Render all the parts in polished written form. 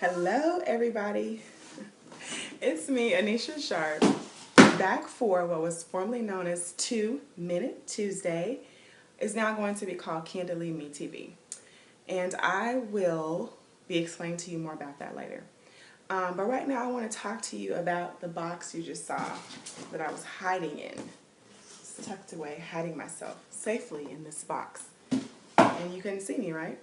Hello everybody, it's me Anesha Sharp, back for what was formerly known as 2-Minute Tuesday is now going to be called Candidly Me TV, and I will be explaining to you more about that later. But right now I want to talk to you about the box you just saw that I was hiding in. It's tucked away, hiding myself safely in this box, and you couldn't see me, right?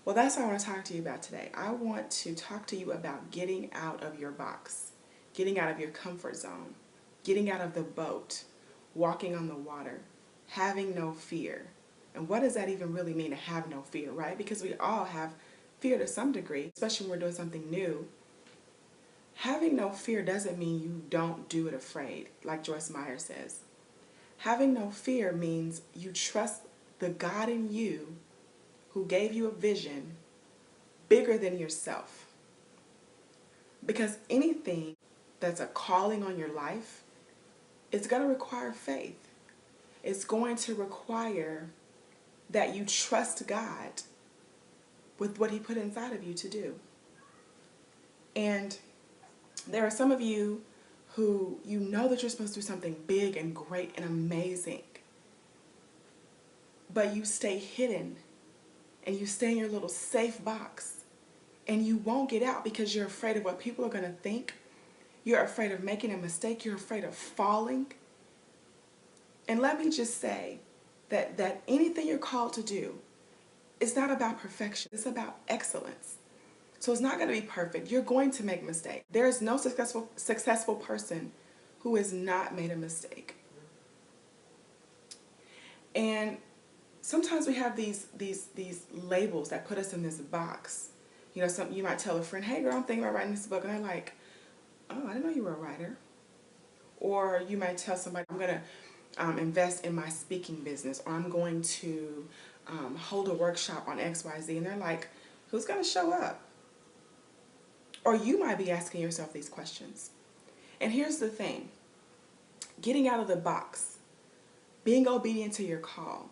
Well, that's what I want to talk to you about today. I want to talk to you about getting out of your box, getting out of your comfort zone, getting out of the boat, walking on the water, having no fear. And what does that even really mean, to have no fear, right? Because we all have fear to some degree, especially when we're doing something new. Having no fear doesn't mean you don't do it afraid, like Joyce Meyer says. Having no fear means you trust the God in you who gave you a vision bigger than yourself. Because anything that's a calling on your life, it's going to require faith. It's going to require that you trust God with what He put inside of you to do. And there are some of you who you know that you're supposed to do something big and great and amazing, but you stay hidden and you stay in your little safe box, and you won't get out because you're afraid of what people are going to think. You're afraid of making a mistake. You're afraid of falling. And let me just say that anything you're called to do, it's not about perfection. It's about excellence. So it's not going to be perfect. You're going to make mistakes. There is no successful person who has not made a mistake. And sometimes we have these labels that put us in this box. You know, you might tell a friend, "Hey girl, I'm thinking about writing this book," and they're like, "Oh, I didn't know you were a writer." Or you might tell somebody, "I'm going to invest in my speaking business," or "I'm going to hold a workshop on XYZ," and they're like, "Who's going to show up?" Or you might be asking yourself these questions. And here's the thing: getting out of the box, being obedient to your call,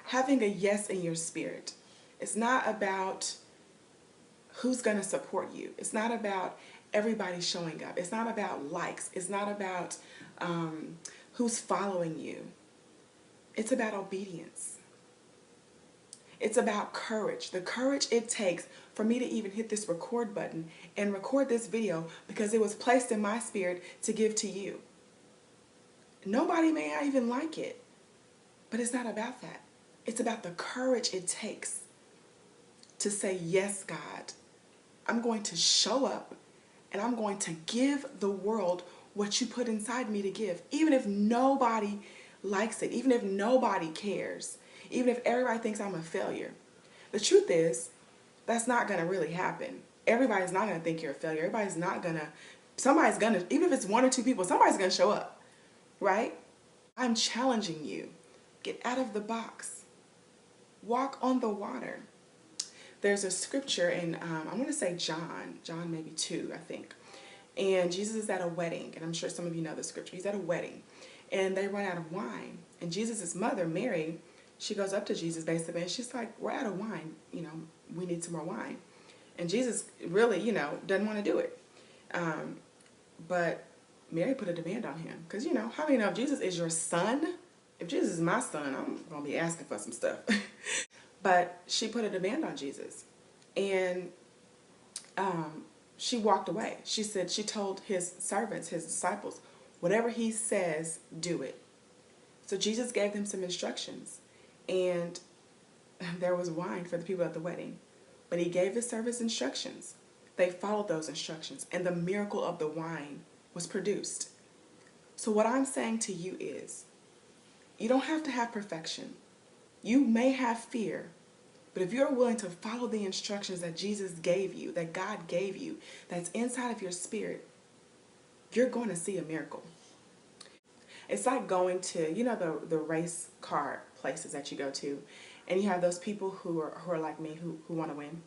having a yes in your spirit. It's not about who's going to support you. It's not about everybody showing up. It's not about likes. It's not about who's following you. It's about obedience. It's about courage. The courage it takes for me to even hit this record button and record this video, because it was placed in my spirit to give to you. Nobody may not even like it, but it's not about that. It's about the courage it takes to say, "Yes, God, I'm going to show up and I'm going to give the world what you put inside me to give." Even if nobody likes it, even if nobody cares, even if everybody thinks I'm a failure. The truth is, that's not going to really happen. Everybody's not going to think you're a failure. Everybody's not going to, somebody's going to, even if it's one or two people, somebody's going to show up, right? I'm challenging you. Get out of the box. Walk on the water. There's a scripture in, I want to say John maybe 2, I think. And Jesus is at a wedding, and I'm sure some of you know the scripture. He's at a wedding, and they run out of wine. And Jesus' mother, Mary, she goes up to Jesus basically, and she's like, "We're out of wine, we need some more wine." And Jesus really, doesn't want to do it. But Mary put a demand on him, because, how many know if Jesus is your son? If Jesus is my son, I'm going to be asking for some stuff. But she put a demand on Jesus, and she walked away. She said, she told his servants, his disciples, "Whatever he says, do it." So Jesus gave them some instructions, and there was wine for the people at the wedding. But he gave his servants instructions. They followed those instructions, and the miracle of the wine was produced. So what I'm saying to you is, you don't have to have perfection. You may have fear, but if you're willing to follow the instructions that Jesus gave you, that God gave you, that's inside of your spirit, you're going to see a miracle. It's like going to, the race car places that you go to, and you have those people who are like me, who want to win.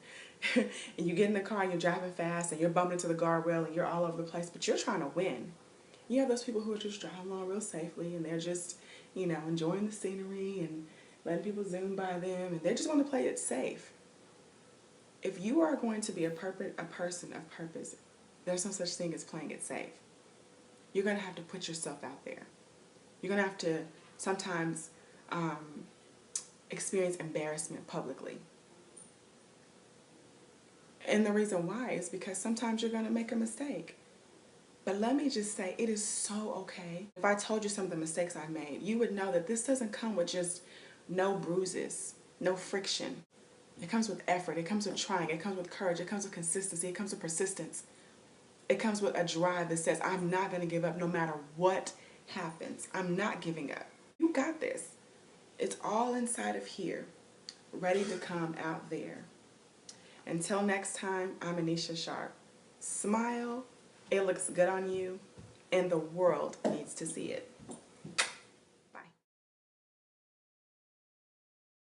And you get in the car and you're driving fast and you're bumping into the guardrail and you're all over the place, but you're trying to win. You have those people who are just driving along real safely, and they're just, enjoying the scenery and letting people zoom by them, and they just want to play it safe. if you are going to be a person of purpose, there's no such thing as playing it safe. You're going to have to put yourself out there. You're going to have to sometimes experience embarrassment publicly. And the reason why is because sometimes you're going to make a mistake. But let me just say, it is so okay. If I told you some of the mistakes I made, you would know that this doesn't come with just no bruises, no friction. It comes with effort. It comes with trying. It comes with courage. It comes with consistency. It comes with persistence. It comes with a drive that says, I'm not going to give up no matter what happens. I'm not giving up. You got this. It's all inside of here, ready to come out there. Until next time, I'm Anesha Sharp. Smile. It looks good on you, and the world needs to see it.